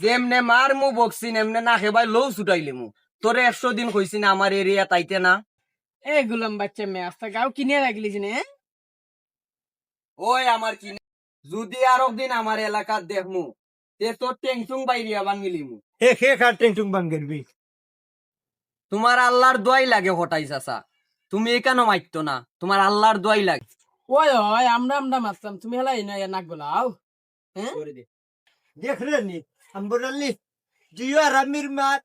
যেমনে মার মু বকছি এমনে না খেবাই লৌ ছুটাইলে মু তোরে 100 দিন কইছি না আমার এরিয়া তাইতে না। এ গুলাম বাচ্চা মেয়ে আস্তা গাও কিনে রাখলিস নে ওই আমার কি যদি আর একদিন আমার এলাকার দেখমু তে তোর টেংচুং বাইরিয়া বাঙ্গিলি মু। হে খে খার টেংটুং বাঙ্গেরবি তোমার আল্লাহর দোয়াই লাগে হটাই চাচা, তুমি এখানে মাইতো না, তোমার আল্লাহর দোয়াই লাগে। ওই ওই আমরা মারতাম তুমি হেলাই না নাক গলাও হ্যাঁ দেখ রে নি আমবরালি জিও আরামির মাত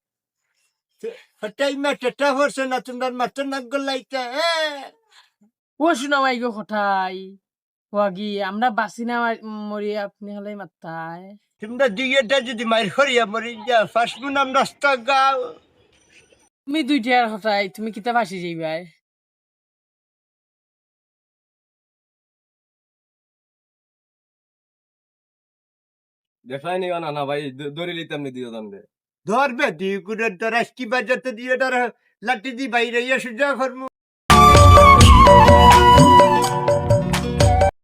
হটাই মা টেটা হরছে না তোমার মাত্র নাক গলাইতা ও শুনা মাই গো কথাই ওয়াগি আমরা বাসি না মরি আপনি হেলাই মারতাই তোমরা দুইটা যদি মাইর হরিয়া মরি যা ফার্স্ট নাম রাস্তা গাও তুমি দুইটার কথাই তুমি কিতা ফাঁসি যাইবাই দেখাই নিও না না ভাই ধরে লিতাম নি দিও দাম দে ধরবে দুই কুড়ে দরাস কি বাজাতে দিয়ে ধর লাঠি দি বাইরে ইয়ে সুজা করমু